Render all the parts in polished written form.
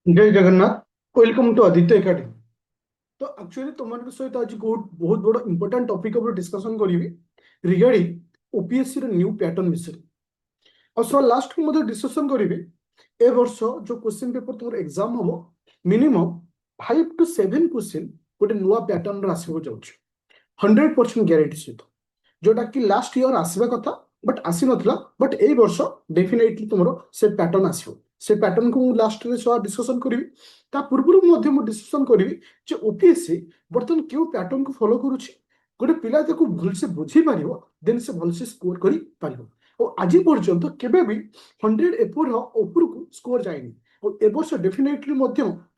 जय Jagannath welcome to Aditya academy. तो actually तुम सहित आज बहुत बहुत बड़ इंपोर्टेंट टॉपिक ऊपर डिस्कशन करी रिगार्डिंग ओपीएससी न्यू पैटर्न विषय और सर लास्ट को मधे डिस्कशन करी ए वर्ष जो क्वेश्चन पेपर तुम एग्जाम हम मिनिमम 5 to 7 क्वेश्चन गोटे नुआ पैटर्न आसवा जाऊँ 100% ग्यारंटी सहित जोटा कि लास्ट ईयर आसवा कथा बट आसी नथिला बट ए वर्ष डेफिनेटली तुमरो से पैटर्न आसीबो से पैटर्न को लास्ट रे सह डिस्कशन करिवि ता पूर्व मु डिस्कशन करिवि जे ओपीएससी बर्तन क्यों पैटर्न को फॉलो करूछि गोटे पिला ताको भूल से बुझी पारिबो देन से भल से स्कोर करि पारिबो और आज पर्यंत केबे भी 100 एपुर ऊपर को स्कोर जाइनी और ए वर्ष डेफिनेटली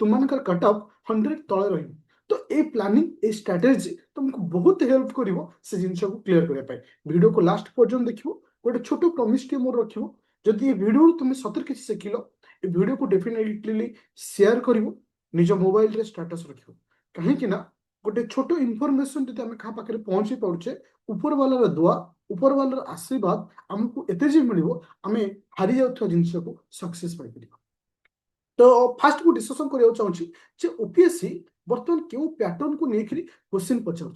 तुमनकर कट ऑफ 100 तळे रहिबो तो ए प्लानिंग ए स्ट्रेटेजी तुमको बहुत हेल्प करिवो से जिंस को क्लियर करबा पाए वीडियो को लास्ट पर्यंत देखिवो गोटे छोटो प्रॉमिस टी मोर रखिवो जदि ये वीडियो तुम सतर किसी शिखिल ए वीडियो को डेफिनेटली शेयर करिवो निज मोबाइल रे स्टेटस रखिवो कहीं ना गोटे छोटो इनफॉरमेशन जदि आम क्या पाखे पहुंची पारे ऊपर वाला दुआ ऊपर वाला आशीर्वाद आमको एते जे मिलिवो आमे हारी जाउथवा जिंस को सक्सेस पाइ परिबो। तो फास्ट को डिस्कशन करिया चाहूची जे ओपीएससी बर्तमान क्यों पैटर्न को लेकर क्वेश्चन पचार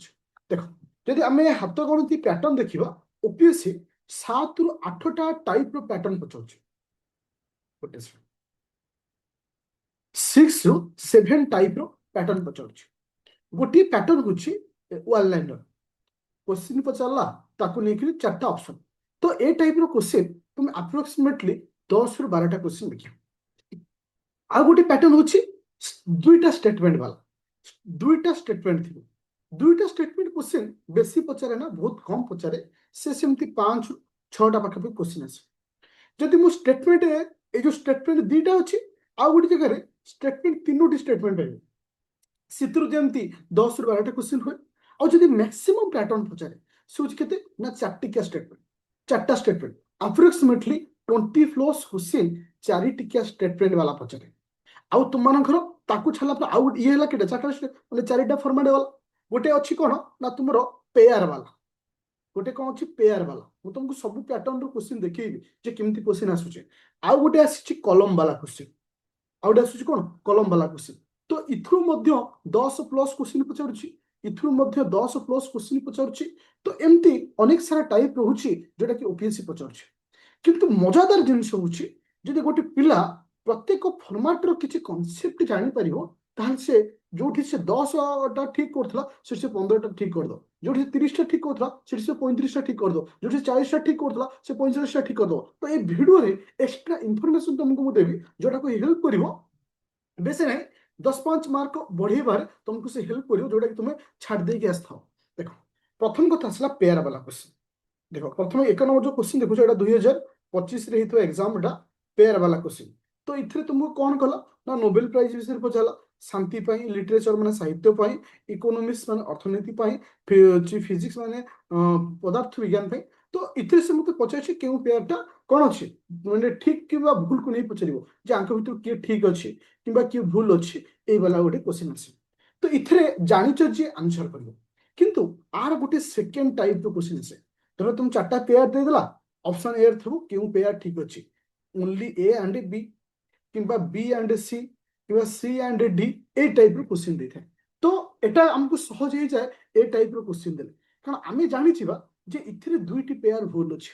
देख जदि आम हाथ गणती पैटर्न देखा ओपीएससी 7 ରୁ 8ଟା टाइप पैटर्न पचार 6 ରୁ 7 टाइप पैटर्न पचार गोटे पैटर्न हूँ वन लाइनर क्वेश्चन पचारा ताकू लेकर 4टा ऑप्शन तो ए टाइप क्वेश्चन तुम अप्रोक्सीमेटली 10 ରୁ 12ଟା क्वेश्चन लिख आ गोटे पैटर्न हूँ दुईटा स्टेटमेंट वाला दुईटा स्टेटमेंट थी दुईटा स्टेटमेंट क्वेश्चन बेसी पचारे ना बहुत कम पचारे से सेमती 5 ରୁ 6ଟା पाखापाखि क्वेश्चन आसे जदि मो स्टेटमेंट ए जो स्टेटमेंट दीटा अच्छी आ गोटे जगह स्टेटमेंट 3ଟି स्टेटमेंट पाइबे सितरु जेमती 10 ରୁ 12ଟା क्वेश्चन हुए और जदि मैक्सिमम पैटर्न पचारे से केते ना 4टिकिया स्टेटमेंट 4टा स्टेटमेंट अप्रोक्सीमेटली 20+ क्वेश्चन 4टिकिया स्टेटमेंट वाला पचारे आउ तुम ताकू छाला आउ ये है कि 4टा फॉर्मेट वाला गोटे अच्छी कौन ना तुम पेयर वाला गोटे कौन अच्छी पेयर वाला मुझे तुमको सब पैटर्न क्वेश्चन देखिए जे केमती क्वेश्चन आसुचे आउ गोटे आसी कलम वाला क्वेश्चन आउ गोटे आसुचे कौन कलम वाला क्वेश्चन तो इथु 10+ क्वेश्चन पचारुची इथु 10+ क्वेश्चन पचारुची तो एमती अनेक सारा टाइप रोचे जोटा कि ओपीएससी पचारुची किंतु मजादार जिनिस होची जदि गोटे पिला प्रत्येक फॉर्मेट किसी कॉन्सेप्ट जानी परिवो ताहले से जोठी से 10टा ठीक करथला से 15टा ठीक कर दो जोठी से 30टा ठीक करथला से 35टा ठीक कर दो जोठी से 40टा ठीक करथला से 45टा ठीक कर दो तो ये वीडियो रे एक्स्ट्रा इंफॉर्मेशन तुमको देबी जोटा को हेल्प करिवो बेसे नहीं 10-5 मार्क बढ़ेबार तुमको से हेल्प करिवो जोटा कि तुम छाड़ दे के आस्थाओ देखो प्रथम कथा आसला पेयर वाला क्वेश्चन देखो प्रथम 1 नंबर जो क्वेश्चन देखो एटा 2025 रे हितो एग्जाम एटा पेयर वाला क्वेश्चन तो इथरे तुमको कौन कला ना नोबेल प्राइज विषय पचारा शांति पाई लिटरेचर माने साहित्य पाई इकोनॉमिक्स माने अर्थनीति पाई फिजिक्स माने पदार्थ विज्ञान पाई तो इथरे से मते पचाइछि केउ पेयरटा कौन अछि माने ठीक किबा भूल को नहीं पचारिबो जे आंक भितर के ठीक अछि किबा के भूल अछि ए वाला गोटे क्वेश्चन अछि तो इथरे जानिछ जे आंसर करिवो किंतु आर गोटे सेकंड टाइप रो क्वेश्चन अछि धरो तुम 4टा पेयर दे देला ऑप्शन ए थबो केउ पेयर ठीक अछि ओनली ए एंड बी किंबा बी एंड सी किंबा सी एंड डी ए टाइप रो क्वेश्चन देथे तो एटा हमको सहज हो जाए ए टाइप रो क्वेश्चन देले कारण आमे जानि छिबा जे इथिरे दुईटी पेयर भूल अछि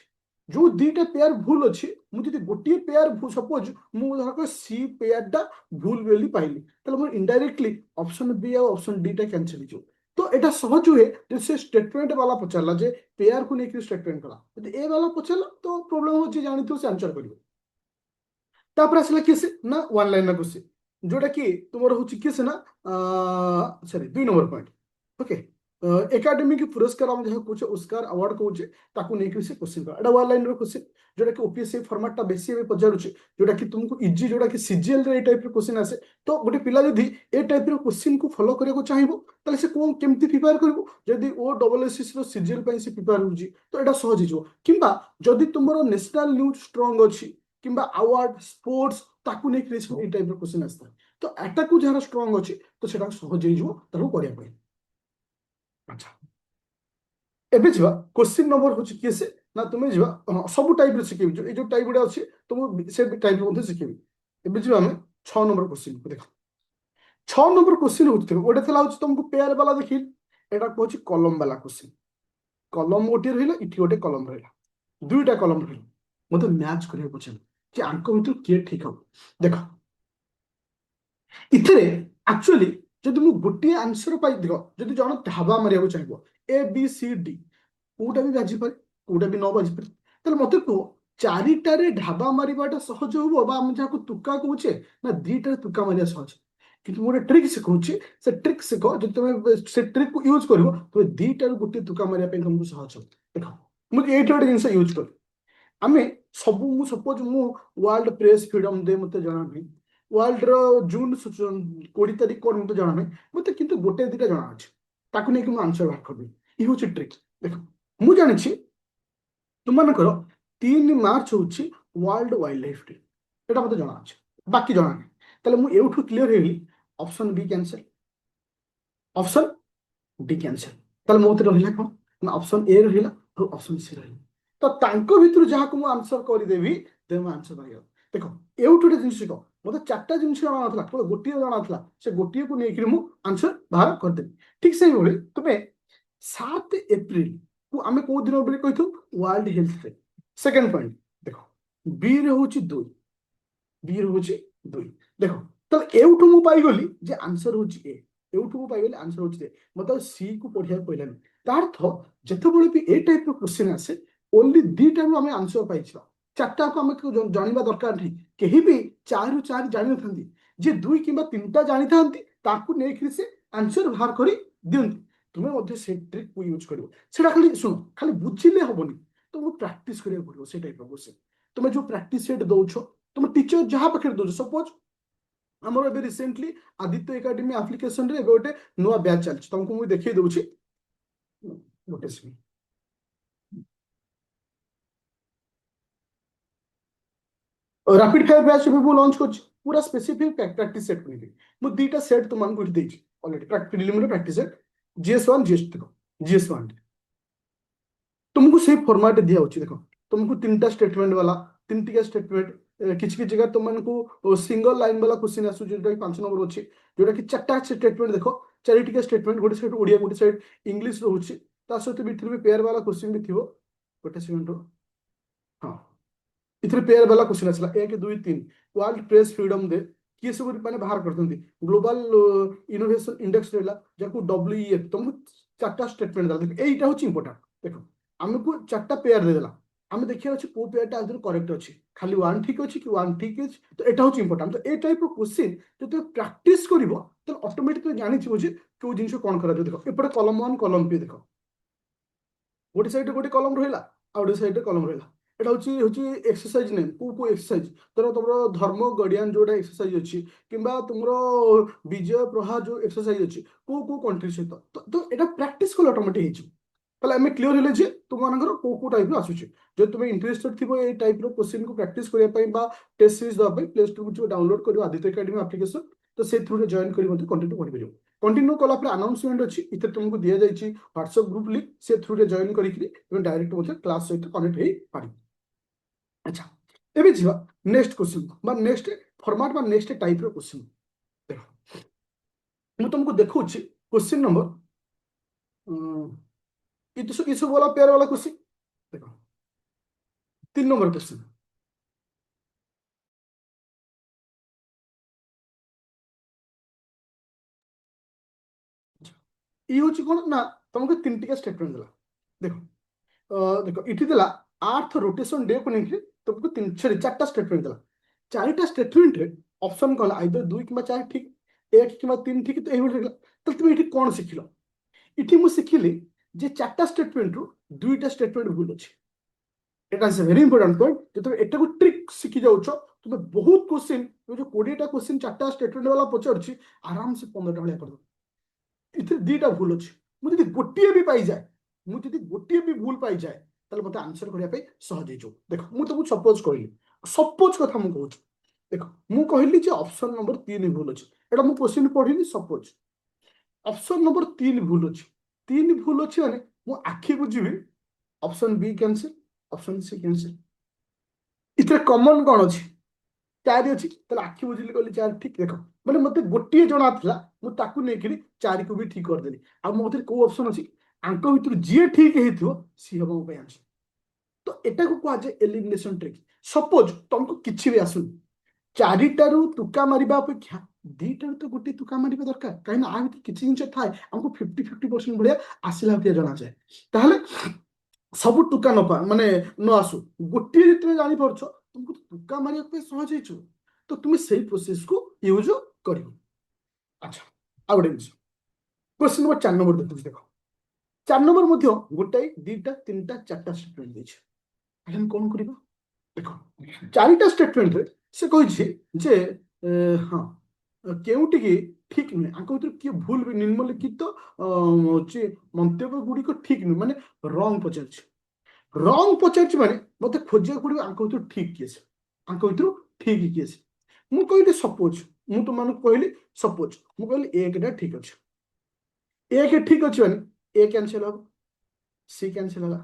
जो दुईटा पेयर भूल अछि मु जदि गोटिए पेयर सपोज मु धरको सी पेयरटा भूल बेली पाइली तले मु इनडायरेक्टली ऑप्शन बी और ऑप्शन डी टा कैंसिल हो तो एटा सहज हुए जे से स्टेटमेंट वाला पचारला जे पेयर को लेकर स्टेटमेंट कला यदि ए वाला पचारला तो प्रॉब्लम हो जे जानि तो से आंसर करिवो तापर आसला किस ना वन लाइनर क्वेश्चन जोटा कि तुम हूँ किस ना sorry 2 number point okay academic पुरस्कार हम जहाँ कहे ऑस्कर अवार्ड कहे ताकू नहीं से क्वेश्चन कर वन लाइनर क्वेश्चन जोटा कि ओपीएससी फॉर्मेटटा बेसी पचारुचे जोटा कि तुमको इजी जोटा कि सीजीएल रे टाइप क्वेश्चन आसे तो गोटे पिला जदि ए टाइप क्वेश्चन को फॉलो करने चाहिए ताले से कौन केमती प्रिपेयर करिवो जदि ओ डबल एसएस रो सीजीएल पई से प्रिपेयर होजी तो एटा सहज हिजो किंबा जदि तुमरो नेशनल न्यूज स्ट्रांग अछि किंबा अवार्ड स्पोर्ट्स ताकू नहीं ए टाइप क्वेश्चन आसता तो एटा को जहां स्ट्रांग अछि तो सेटा सहज हिजो ताकू करिया पई अच्छा एबे जिवा क्वेश्चन नंबर होची केसे ना तुमे जिवा सब टाइप रे सिखेबी जो ए जो टाइप गुडा अछि तुम से टाइप रे शिखेबी एबे जिवा हमें छह नंबर क्वेश्चन को देख, छह नंबर क्वेश्चन होते गोटे था तुमको पेयर वाला देखिए, एटा कहूँ कलम वाला क्वेश्चन, कलम गोटे रहा, इटी गोटे कलम रहा, दुईटा कलम रहा, मत मैच करिया पचार जे आंक भितर किए ठीक हम। देख इथे एक्चुअली जब मुझे गोटे आंसर पाई देख, जब जन ढाबा मारे चाहिए ए बी सी डी, कोटा भी बाजी पारे कोटा भी न बाजी पारे, ताहले मते कह चारिटारे ढाबा मारिबाटा सहज हो बा हम जहाँ तुका कहूचे ना दुईटारे तुका मारिया सहज, किंतु गोटे ट्रिक शिखाऊँ से ट्रिक शिख, जो तुम से ट्रिक को यूज कर तुम दुईटार गोटे तुका मारे तुमको सहज हो। देख मुझे ये गोटे जिन यूज कर आम सब मु सपोज मु वर्ल्ड प्रेस फ्रीडम डे मत जना नहीं, वर्ल्ड जून 20 तारीख कौन मत जना नहीं, मत किंतु गोटे दुटा जना अच्छे ताकू नहीं आंसर बाहर कर ये हूँ ट्रिक। देख मु जानी तुमकर 3 मार्च हूँ वर्ल्ड वाइल्ड लाइफ डे, यहाँ मत जना अच्छे बाकी जना नहीं, ताले मु एठू क्लियर हेली option B cancel, option D cancel, ताले मोते रहिला कोन ना ऑप्शन ए रहिला और ऑप्शन सी रहिला, तो तांको भितर जहाँ को मु आंसर कर देबी दे मु आंसर करियो। देखो एठू टे जिंस को मते चारटा जिंस जଣା नथला तो गोटिए जଣା नथला, से गोटिए को नेकिरि मु आंसर बाहर कर देबी। ठीक से बोले तुमे 7 एप्रिल को आमे को दिन बोले कहिथु world health day. Second point देखो बी रे होची 2, बी रे होची 2, देखो तो एठू मु पाई गली जे आंसर होची ए, एठू मु पाई गली आंसर होची ए, मते सी को पढिया पइलानी, तार अर्थ जेतेबेले भी ए टाइप रो क्वेश्चन आसे ओनली दुईटा आम आंसर पाई, चार्टा को आम जानवा दरकार नहीं, कहीं भी 4 ରୁ 4 जानी था जे 2 कि 3टा जानी था से आंसर बाहर कर दिखती, तुम्हें से ट्रिक को यूज कर खाली शुण खाली बुझिले हेनी, तुमको प्राक्ट करा पड़ो से टाइप क्वेश्चन, तुम जो प्राक्ट सेट दौच तुम टीचर जहाँ पाखे दौर, सपोज आमर ए रिसेंटली आदित्य एकाडेमी आप्लिकेशन रे गोटे नुआ बैच चलती तुमको मुझे देखिए दूसरी गोटे सेकेंड, रैपिड फायर बैच भी लॉन्च कर पूरा स्पेसिफिक प्रैक्टिस सेट कर मु दुईटा सेट तुमको देछि already preliminary practice set जीएस1 GS two देखो जीएस1 तुमको से फॉर्मेट दिया होछि, देखो तुमको 3टा स्टेटमेंट वाला 3टिका स्टेटमेंट किछि जगह तुमको सिंगल लाइन वाला क्वेश्चन आसु जोटा 5 नंबर अछि, जोटा कि 4टा स्टेटमेंट देखो 4टिका स्टेटमेंट गोटे साइड ओडिया गोटे साइड इंग्लिश रहउछि, ता सहित भीतर भी पेयर वाला क्वेश्चन भी थिबो गोटे सेकंड हां इथरे पेयर वाला क्वेश्चन आसला 1 2 3 वर्ल्ड प्रेस फ्रीडम डे किए सब माने बाहर करथंती, ग्लोबल इनोवेशन इंडेक्स रहला जाको डब्ल्यूईएफ तुमको 4टा स्टेटमेंट दला, देखो एटा होची इंपोर्टेंट, देखो हमको 4टा पेयर दे देला, हम देखिया अछि को पेयरटा आदर करेक्ट अछि, खाली 1 ठीक अछि कि 1 ठीक अछि, तो एटा होची इंपोर्टेंट। तो ए टाइप ऑफ क्वेश्चन जो तो प्रैक्टिस करिवो तो ऑटोमेटिकली जानि छिवो जे को जिंस कोन करा, देखो एपटे कॉलम 1 कॉलम 2 देखो गोटे साइड गोटे कॉलम रहिला आ गोटे साइड कॉलम रहिला, এটা হচ্ছে এক্সরসাইজ নেম কো এক্সরসাইজ ধর তোমার ধর্ম গড়িয়ান যেটা এক্সরসাইজ অছি কিংবা তোমার বিজয় প্রহার যে এক্সরসাইজ অছি কো कंट्री সহিত তো এটা প্র্যাকটিস কলে অটোমেটিক ହେଇଯିବ, তাহলে আমি ক্লিয়ার হলে যে তোমার কো টাইপ আসুଛି, যদি তুমি ইন্টারেস্টেড থিব এই টাইপ क्वेश्चन को প্র্যাকটিস করিয়া পাই বা টেস্ট সিরিজ দেওয়া পাই প্লে স্টোর को डाउनलोड करियो आदित्य एकेडमी एप्लिकेशन, तो से थ्रू रे जॉइन करी मते कंटिन्यू करि परियो। कंटिन्यू कला पर अनाउंसमेंट अछि इते तुमको दिया जाइछि व्हाट्सएप ग्रुप लिंक, से थ्रू रे जॉइन करी डायरेक्ट मते क्लास सहित कनेक्ट हेई पारि। अच्छा एबे जीवा नेक्स्ट क्वेश्चन बा नेक्स्ट फॉर्मेट बा नेक्स्ट टाइप रो क्वेश्चन, देखो मु तुमको देखौछि क्वेश्चन नंबर इस वाला पेयर वाला क्वेश्चन, देखो 3 नंबर क्वेश्चन, ये हूँ कौन ना तुमको 3टिका स्टेटमेंट दिला, देखो देखो इठी दिला अर्थ रोटेशन डे को लेके तुमको 4टा स्टेटमेंट दिला, 4टा स्टेटमेंट रे ऑप्शन कहला आइदर 2 कि 4 ठीक 1 कि 3 ठीक, तो एही रहला तो तुम इठी कोन सिखिलो, इठी मु सिखिली जे 4टा स्टेटमेंट रो 2टा स्टेटमेंट भूल अछि, एटा इज वेरी इंपोर्टेंट पॉइंट, जे तुम एटा को ट्रिक सिखि जाउछो तुम बहुत क्वेश्चन जो 20टा क्वेश्चन 4टा स्टेटमेंट वाला पचरछि आराम से 15टा वाला कर दो, इथे 2टा भूल अछि, मु जदि गोटिए भी पाई जाए मु जदि गोटिए भी भूल पाई जाए ताले मते आंसर करिया पे सहज हे जो। देखो मु तुमको सपोज कहली सपोज कथा मु कहूछ, देखो मु कहली जे ऑप्शन नंबर 3 भूल अछि, एटा मु क्वेश्चन पढिली सपोज ऑप्शन नंबर 3 भूल अछि, 3 भूल अछि माने मु आखि बुझिबी option B cancel option C cancel, इथे कॉमन कोन अछि ଚାରି ଅଛି ତାହେଲେ ଆଖି ବୁଝିଲି କହିଲି ଚାରି ଠିକ ଦେଖ ମାନେ ମତେ ଗୋଟିଏ ଜଣା ଥିଲା ମୁଁ ତାକୁ ନେଇକିରି ଚାରିକୁ ବି ଠିକ କରିଦେଲି ଆଉ ମୋ ଭିତରେ କୋଉ ଅପସନ ଅଛି ଆଙ୍କ ଭିତରୁ ଯିଏ ଠିକ ହେଇଥିବ ସିଏ ହବ ମୋ ପାଇଁ ଆନ୍ସର ତ ଏଟାକୁ କୁହାଯାଏ ଏଲିମିନେସନ ଟ୍ରିକ୍ ସପୋଜ ତମକୁ କିଛି ବି ଆସୁନି ଚାରିଟାରୁ ତୁକା ମାରିବା ଅପେକ୍ଷା ଦିଟାରୁ ତ ଗୋଟିଏ ତୁକା ମାରିବା ଦରକାର କାହିଁକିନା ଆ ଭିତରେ କିଛି ଜିନିଷ ଥାଏ ଆମକୁ 50-50% ଭଳିଆ ଆସିଲା ଭଳିଆ ଜଣାଯାଏ ତାହେଲେ ସବୁ ଟୁକା ମାନେ ନ ଆସୁ ଗୋଟିଏ ଯେତେବେଳେ ଜାଣିପାରୁଛ ତୁମକୁ ଟୁକା ମାରିବା ପାଇଁ ସହଜ ହେଇଯିବ ତ ତୁମେ ସେଇ ପ୍ରୋସେସକୁ ୟୁଜ କରିବ ଆଚ୍ଛା ଆଉ ଗୋଟେ ଜିନିଷ କ୍ୱେଶ୍ଚନ ନମ୍ବର 4 ନମ୍ବର ଦେଖୁଛି ଦେଖ 4 ନମ୍ବର ମଧ୍ୟ ଗୋଟାଏ ଦିଟା ତିନିଟା ଚାରିଟା ଷ୍ଟେଟମେଣ୍ଟ ଦେଇଛି ଆମେ କଣ କରିବା ଦେଖ ଚାରିଟା ଷ୍ଟେଟମେଣ୍ଟରେ ସେ କହିଛି ଯେ ହଁ କେଉଁଟିକି ଠିକ ନୁହେଁ ଆଙ୍କ ଭିତରୁ କିଏ ଭୁଲ ବି ନିମ୍ନଲିଖିତ ହଉଛି ମନ୍ତବ୍ୟ ଗୁଡ଼ିକ ଠିକ ନୁହେଁ ମାନେ ରଙ୍ଗ ପଚାରିଛି ରଙ୍ଗ ପଚାରିଛି ମାନେ ମତେ ଖୋଜିବାକୁ ପଡିବ ଆଙ୍କ ଭିତରୁ ଠିକ କିଏ ସେ ଆଙ୍କ ଭିତରୁ ଠିକ କିଏ ସେ ମୁଁ କହିଲି ସପୋଜ ମୁଁ ତୁମମାନଙ୍କୁ କହିଲି ସପୋଜ ମୁଁ କହିଲି ଏକଟା ଠିକ ଅଛି ଏକ ଠିକ ଅଛି ମାନେ ଏ କ୍ୟାନସେଲ ହବ ସି କ୍ୟାନସେଲ ହେଲା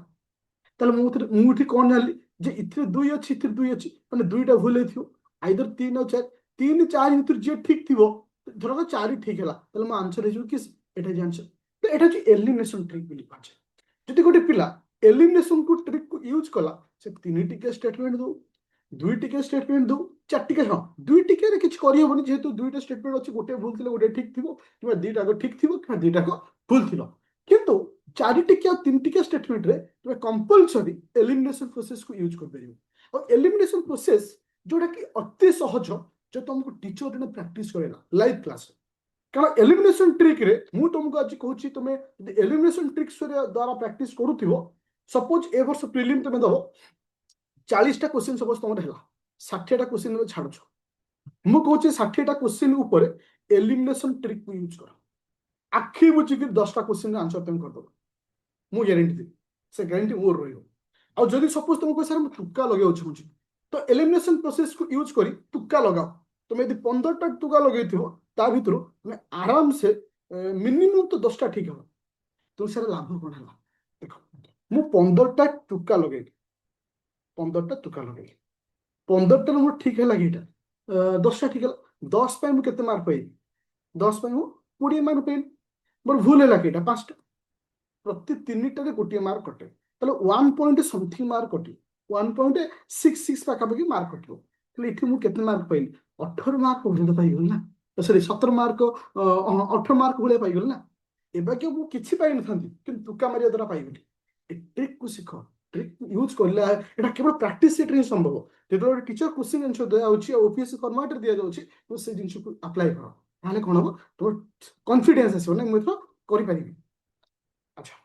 ତାହେଲେ ମୁଁ ଏଠି କଣ ଜାଣିଲି ଯେ ଏଥିରେ ଦୁଇ ଅଛି ଏଥିରେ ଦୁଇ ଅଛି ମାନେ ଦୁଇଟା ଭୁଲ ହେଇଥିବ ଆଇଦର ତିନି ଆଉ ଚାରି ତିନି ଚାରି ଭିତରୁ ଯିଏ ଠିକ ଥିବ ଧର ଚାରି ଠିକ ହେଲା ତାହେଲେ ମୋ ଆନ୍ସର ହେଇଯିବ କି ଏଟା ହେଉଛି ଆନ୍ସର ତ ଏଟା ହେଉଛି ଏଲିମିନେସନ ଟ୍ରିକ୍ ବୋଲି କୁହାଯାଏ ଯଦି ଗୋଟେ ପିଲା ଏଲିମିନେସନ କୁ ଟ୍ରିକ୍ କୁ ୟୁଜ କଲା ସେ ତିନି ଟିକିଆ ଷ୍ଟେଟମେଣ୍ଟ ଦଉ ଦୁଇ ଟିକିଆ ଷ୍ଟେଟମେଣ୍ଟ ଦଉ ଚାରି ଟିକିଆ ହଁ ଦୁଇ ଟିକିଆରେ କିଛି କରିହବନି ଯେହେତୁ ଦୁଇଟା ଷ୍ଟେଟମେଣ୍ଟ ଅଛି ଗୋଟେ ଭୁଲ ଥିଲେ ଗୋଟେ ଠିକ ଥିବ କିମ୍ବା ଦିଟାକ ଠିକ ଥିବ କିମ୍ବା ଦିଟାକ ଭୁଲ ଥିବ କିନ୍ତୁ ଚାରି ଟିକିଆ ତିନି ଟିକିଆ ଷ୍ଟେଟମେଣ୍ଟରେ তুমি କମ୍ପଲସରି ଏଲିମିନେସନ ପ୍ରୋସେସକୁ ୟୁଜ କରିପାରିବ ଆଉ ଏଲିମିନେସନ ପ୍ରୋସେସ ଯୋଉଟା କି ଅତି ସହଜ ଯେ ତମକୁ ଟିଚର ଜଣେ ପ୍ରାକ୍ଟିସ କରେଇଲା ଲାଇଭ କ୍ଲାସରେ କାରଣ ଏଲିମିନେସନ ଟ୍ରିକ୍ରେ ମୁଁ ତୁମକୁ ଆଜି କହୁଛି ତୁମେ ଯଦି ଏଲିମିନେସନ ଟ୍ରିକ୍ସ ଦ୍ୱାରା ପ୍ରାକ୍ଟିସ କରୁଥିବ ସପୋଜ ଏ ବର୍ଷ ପ୍ରିଲିମ୍ ତୁମେ ଦବ 40ଟା କ୍ୱେଶ୍ଚିନ୍ ସପୋଜ ତମର ହେଲା 60ଟା କ୍ୱେଶ୍ଚିନ୍ ତମେ ଛାଡୁଛ ମୁଁ କହୁଛି 60ଟା କ୍ୱେଶ୍ଚିନ୍ ଉପରେ ଏଲିମିନେସନ ଟ୍ରିକ୍ ୟୁଜ କର ଆଖି ବୁଝିକି 10ଟା କ୍ୱେଶ୍ଚିନ୍ ଆନ୍ସର ତମେ କରିଦବ ମୁଁ ଗ୍ୟାରେଣ୍ଟି ଦେବି ସେ ଗ୍ୟାରେଣ୍ଟି ମୋର ରହିବ ଆଉ ଯଦି ସପୋଜ ତମକୁ ସାର୍ ମୁଁ ତୁକା ଲଗେଇବାକୁ ଚାହୁଁଛି ତ ଏଲିମିନେସନ ପ୍ରୋସେସକୁ ୟୁଜ କରି ତୁକା ଲଗାଅ ତମେ ଯଦି 15ଟା ତୁକା ଲଗେଇଥିବ ତା ଭିତରୁ ତମେ ଆରାମସେ ମିନିମମ୍ ତ 10ଟା ଠିକ ହବ ତ ସାର୍ ଲାଭ କଣ ହେଲା ଦେଖ ମୁଁ 15ଟା ତୁକା ଲଗେଇଲି 15ଟା ତୁକା ଲଗେଇଲି 15ଟା ମୋର ଠିକ ହେଲା କି ଏଇଟା 10ଟା ଠିକ ହେଲା 10 ପାଇଁ ମୁଁ କେତେ ମାର୍କ ପାଇବି 10 ପାଇଁ ମୁଁ 20 ମାର୍କ ପାଇଲି ମୋର ଭୁଲ ହେଲା କି ଏଇଟା 5ଟା ପ୍ରତି ତିନିଟାରେ ଗୋଟିଏ ମାର୍କ କଟେ ତାହେଲେ 1 ମାର୍କ କଟି 1.66 ପାଖାପାଖି ମାର୍କ କଟିବ ତାହେଲେ ଏଠି ମୁଁ କେତେ ମାର୍କ ପାଇଲି 18 ମାର୍କ ପର୍ଯ୍ୟନ୍ତ ପାଇଗଲି ନା ସରି 17 ମାର୍କ 18 ମାର୍କ ଭଳିଆ ପାଇଗଲି ନା ଏବେ କି ମୁଁ କିଛି ପାଇନଥାନ୍ତି କିନ୍ତୁ ତୁକା ମାରିବା ଦ୍ୱାରା ପାଇଗଲି ଏ ଟ୍ରିକ୍କୁ ଶିଖ ଟ୍ରିକ୍ ୟୁଜ କରିଲେ ଏଟା କେବଳ ପ୍ରାକ୍ଟିସ ସେଟ୍ରେ ହିଁ ସମ୍ଭବ ଯେତେବେଳେ ଗୋଟେ ଟିଚର କ୍ୱେଶ୍ଚିନ୍ ଜିନିଷ ଦିଆଯାଉଛି ଆଉ ଓପିଏସସି ଫର୍ମାଟରେ ଦିଆଯାଉଛି ତ ସେ ଜିନିଷକୁ ଆପ୍ଲାଏ କର ତାହେଲେ କଣ ହବ ତମର କନଫିଡେନ୍ସ ଆସିବ ନା ମୁଁ ଏଥର କରିପାରିବି ଆଚ୍ଛା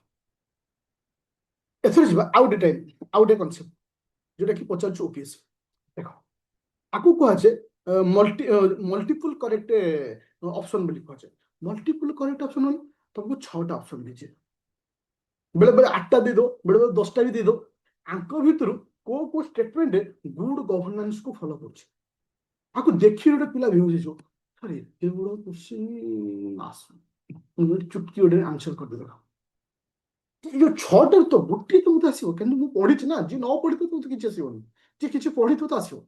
ଏଥର ଯିବା ଆଉ ଗୋଟେ ଟାଇମ୍ ଆଉ ଗୋଟେ କନସେପ୍ଟ ଯୋଉଟା କି ପଚାରୁଛୁ ଓପିଏସସି ଦେଖ ଆକୁ କୁହାଯାଏ ମଲ୍ଟିପୁଲ କରେକ୍ଟ ଅପସନ ବୋଲି କୁହାଯାଏ ମଲ୍ଟିପୁଲ କରେକ୍ଟ ଅପସନ ମାନେ ତମକୁ 6ଟା ଅପସନ ଦେଇଛି ବେଳେ ବେଳେ 8ଟା ଦେଇଦବ ବେଳେ ବେଳେ 10ଟା ବି ଦେଇଦବ ଆଙ୍କ ଭିତରୁ କୋଉ କୋଉ ଷ୍ଟେଟମେଣ୍ଟ ଗୁଡ ଗଭର୍ଣ୍ଣାନ୍ସକୁ ଫଲୋ କରୁଛି ଆକୁ ଦେଖି ଗୋଟେ ପିଲା ବେହୋସ ହେଇଯିବ ଆରେ ଏତେ ବଡ କୋଶ୍ଚିନ୍ ଆସୁ ଚୁଟକି ଗୋଟେ ଆନ୍ସର କରିଦେବ ଏଇ ଯୋଉ 6ଟାରୁ ତ ଗୋଟିଏ ତ ମତେ ଆସିବ କିନ୍ତୁ ମୁଁ ପଢିଛି ନା ଯିଏ ନ ପଢିଥିବ ତ କିଛି ଆସିବନି ଯିଏ କିଛି ପଢିଥିବ ତ ଆସିବ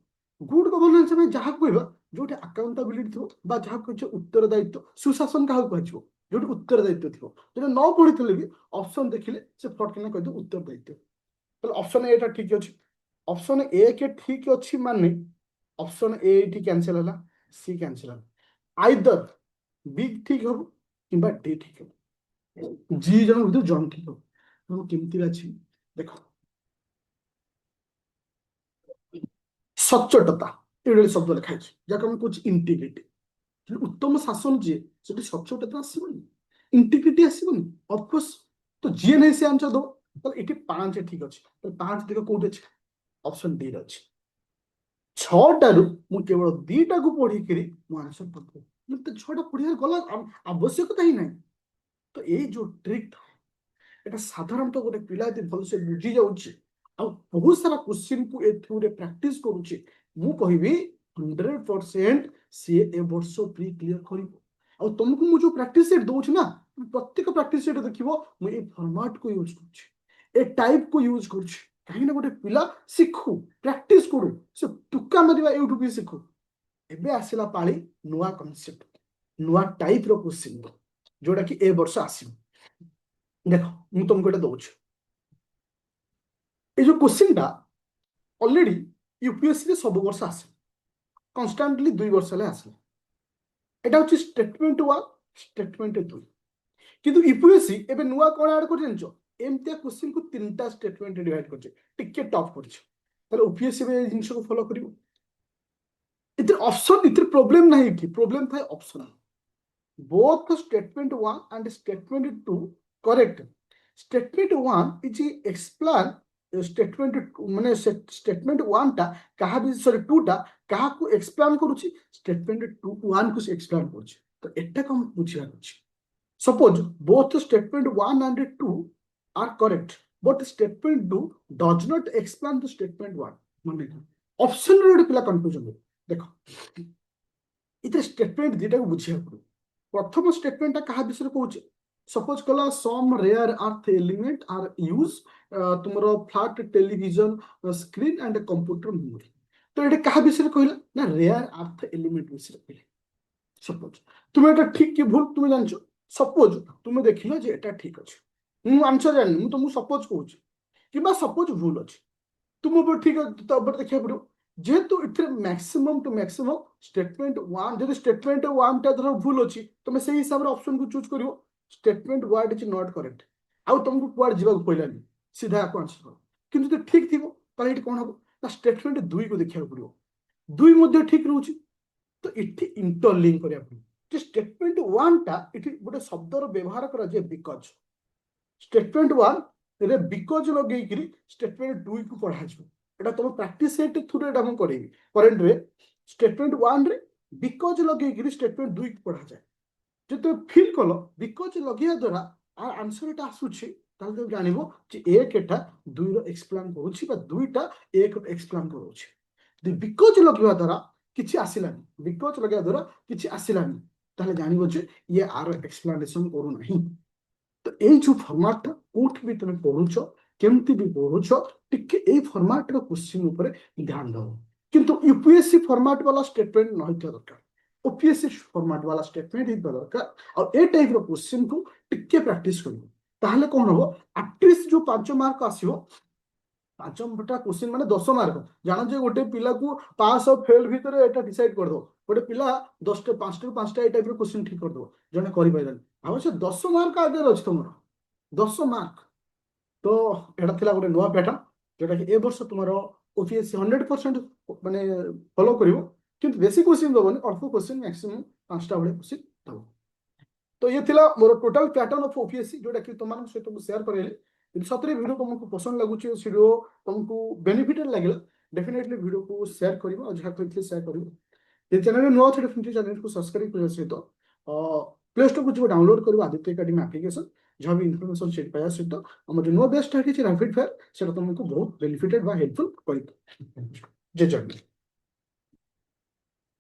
ଗୁଡ ଗଭର୍ଣ୍ଣାନ୍ସ ଆମେ ଯାହାକୁ କହିବା ଯୋଉଠି ଆକାଉଣ୍ଟାବିଲିଟି ଥିବ ବା ଯାହାକୁ କହିଛ ଉତ୍ତରଦାୟିତ୍ୱ ସୁଶାସନ କାହାକୁ କୁହାଯିବ ଯୋଉଠି ଉତ୍ତରଦାୟିତ୍ୱ ଥିବ ଯଦି ନ ପଢିଥିଲେ ବି ଅପସନ ଦେଖିଲେ ସେ ଫଟକିନା କହିଦେବ ଉତ୍ତରଦାୟିତ୍ୱ ତାହେଲେ ଅପସନ ଏଟା ଠିକ ଅଛି ଅପସନ ଏକ ଠିକ ଅଛି ମାନେ ଅପସନ ଏ ଏଠି କ୍ୟାନସେଲ ହେଲା ସି କ୍ୟାନସେଲ ହେଲା ଆଇଦର ବି ଠିକ ହବ କିମ୍ବା ଡି ଠିକ ହବ ଜି ଜଣଙ୍କ ଭିତରୁ ଜଣ ଠିକ ହବ ମୁଁ କେମିତି ବାଛି ଦେଖ ସଚ୍ଚୋଟତା ଏଇଭଳି ଶବ୍ଦ ଲେଖା ହେଇଛି ଯାହାକୁ ଆମେ କହୁଛି ଇଣ୍ଟିଗ୍ରିଟି ଉତ୍ତମ ଶାସନ ଯିଏ ସେଠି ସଚ୍ଚୋଟତା ଆସିବନି ଇଣ୍ଟିଗ୍ରିଟି ଆସିବନି ଅଫକୋର୍ସ ତ ଯିଏ ନାହିଁ ସେ ଆନ୍ସର ଦବ ତାହେଲେ ଏଠି 5 ଠିକ ଅଛି ତାହେଲେ 5 ଦେଖ କୋଉଠି ଅଛି ଅପସନ ଡି ରେ ଅଛି 6ଟାରୁ ମୁଁ କେବଳ 2ଟାକୁ ପଢିକିରି ମୁଁ ଆନ୍ସର କରିଦେବି ମତେ 6ଟା ପଢିବାର ଗଲା ଆବଶ୍ୟକତା ହିଁ ନାହିଁ ତ ଏଇ ଯୋଉ ଟ୍ରିକ୍ এটা ସାଧାରଣତଃ ଗୋଟେ ପିଲା ଯଦି ଭଲସେ ବୁଝି ଯାଉଛି ଆଉ ବହୁତ ସାରା କ୍ୱେଶ୍ଚିନ୍କୁ ଏ ଥ୍ରୁରେ ପ୍ରାକ୍ଟିସ କରୁଛି ମୁଁ କହିବି 100% ସିଏ ଏ ବର୍ଷ ପ୍ରି କ୍ଲିୟର କରିବ ଆଉ ତମକୁ ମୁଁ ଯୋଉ ପ୍ରାକ୍ଟିସ ସେଟ୍ ଦଉଛି ନା ପ୍ରତ୍ୟେକ ପ୍ରାକ୍ଟିସ ସେଟ୍ ଦେଖିବ ମୁଁ ଏଇ ଫର୍ମାଟକୁ ୟୁଜ କରୁଛି ଏ ଟାଇପକୁ ୟୁଜ କରୁଛି କାହିଁକି ନା ଗୋଟେ ପିଲା ଶିଖୁ ପ୍ରାକ୍ଟିସ କରୁ ସେ ତୁକା ମାରିବା ଏଇଠୁ ବି ଶିଖୁ एबे आसिला पाली नुआ कॉन्सेप्ट नुआ टाइप रो क्वेश्चन जोड़ा कि ए वर्ष आसिबो देखो मु तुमको एटा दउछ ए जो क्वेश्चन टा ऑलरेडी यूपीएससी रे सब वर्ष आसे कॉन्स्टेंटली 2 वर्ष ले आसे एटा होची स्टेटमेंट 1 स्टेटमेंट 2 किंतु यूपीएससी एबे नुआ कोन ऐड कर जानचो एमते क्वेश्चन को तीनटा स्टेटमेंट डिवाइड करछे टिके टफ करछे ताले यूपीएससी बे जिंस को फॉलो करिवो इते ऑप्शन इते प्रॉब्लम नहीं कि प्रॉब्लम थाए option both statement 1 and statement 2 correct statement 1 is explain statement माने statement 1 टा कहा भी सॉरी 2 टा कहा को एक्सप्लेन करूची statement 2 1 को एक्सप्लेन करूची तो एटा कम बुझिया अछि suppose both statement 1 and 2 are correct but statement 2 does not explain the statement 1 माने ऑप्शन रे पिला कंफ्यूजन देखो इते स्टेटमेंट दिटा को बुझिया पड़ो प्रथम स्टेटमेंट क्या विषय कहूँ सपोज कला some rare earth element are use तुम flat television screen and computer memory तो ये क्या विषय कहला ना रेयर अर्थ एलिमेंट विषय कहले सपोज तुम एटा ठीक कि भूल तुम जानछो सपोज तुम देखिलो जे एटा ठीक अछि मु आंसर जानि मु तुमको सपोज कहूँ कि सपोज भूल अछि तुम ऊपर ठीक तो ऊपर देखिया पड़ो जेहेतु इथे मैक्सिमम टू मैक्सिमम स्टेटमेंट 1 जदि स्टेटमेंट 1 टा धर भूल अछि तुम से हिसाब रे ऑप्शन को चूज करिवो statement word is not correct आउ तुमको कुआड जीवा को पइलानी सीधा को आंसर करो किंतु तो ठीक थिबो ताले इट कोन हबो ना स्टेटमेंट 2 को देखिया पड़िवो 2 मध्ये ठीक रहउछि तो इठी इंटरलिंक करिया पड़िवो जे स्टेटमेंट 1 टा इठी गोटे शब्द रो व्यवहार करा जे बिकॉज स्टेटमेंट 1 रे बिकॉज लगे करी स्टेटमेंट 2 को पढ़ा जिवो एटा तुम प्रैक्टिस सेट थ्रू एटा हम करेबी करंट रे स्टेटमेंट 1 रे बिकॉज लगे गिरी स्टेटमेंट 2 को पढ़ा जाए जे तुम फील कलो बिकॉज लगिया द्वारा आ आंसर एटा आसुछि ताल तुम जानिबो जे एक एटा 2 रो एक्सप्लेन करूछि बा 2 टा एक रो एक्सप्लेन करूछि दि बिकॉज लगिया द्वारा किछि आसिलानी बिकॉज लगिया द्वारा किछि आसिलानी ताले जानिबो जे ये आरो एक्सप्लेनेशन करू नाही तो ए जो फॉर्मेट कोठ भी तुम पढुछो केमती भी पढुछो टिके ए फॉर्मेट रो क्वेश्चन ऊपर ध्यान दो किंतु यूपीएससी फॉर्मेट वाला स्टेटमेंट न होइतो दरकार ओपीएससी फॉर्मेट वाला स्टेटमेंट ही दरकार और ए टाइप रो क्वेश्चन को टिके प्रैक्टिस करिवो ताहले कोन होबो एटलिस्ट जो 5 मार्क आसीबो 5 बटा क्वेश्चन माने 10 मार्क जानो जे गोटे पिला को पास और फेल भीतर एटा डिसाइड कर दो गोटे पिला 10 टा 5 टा 5 टा ए टाइप रो क्वेश्चन ठीक कर दो जने करि पाइलन अवश्य 10 मार्क आगे रछ तुमरो 10 मार्क तो एटा थिला गोटे नवा पैटर्न जेटा कि ए वर्ष तुम्हारो ओपीएससी 100% माने फॉलो करिवो किंतु बेसिक क्वेश्चन दबनी अल्प क्वेश्चन मैक्सिमम 5टा बडे क्वेश्चन दबो तो ये थिला मोर टोटल पैटर्न ऑफ ओपीएससी जोटा कि तुम मानक सहित शेयर करेली यदि सतरे वीडियो तुमको पसंद लागुची वीडियो तुमको बेनिफिटेड लागला डेफिनेटली वीडियो को शेयर करिवो और जहा कहितले शेयर करिवो ये चैनल नुआ थे डेफिनेटली चैनल को सब्सक्राइब कर सहित प्ले स्टोर को जो डाउनलोड करिवो आदित्य एकेडमी एप्लीकेशन जहाँ भी इनफॉरमेशन सेट पाया सहित हमर नुआ बेस्ट है कि रैपिड फायर सेटा तुमको बहुत बेनिफिटेड बा हेल्पफुल करितो जय जगन्नाथ।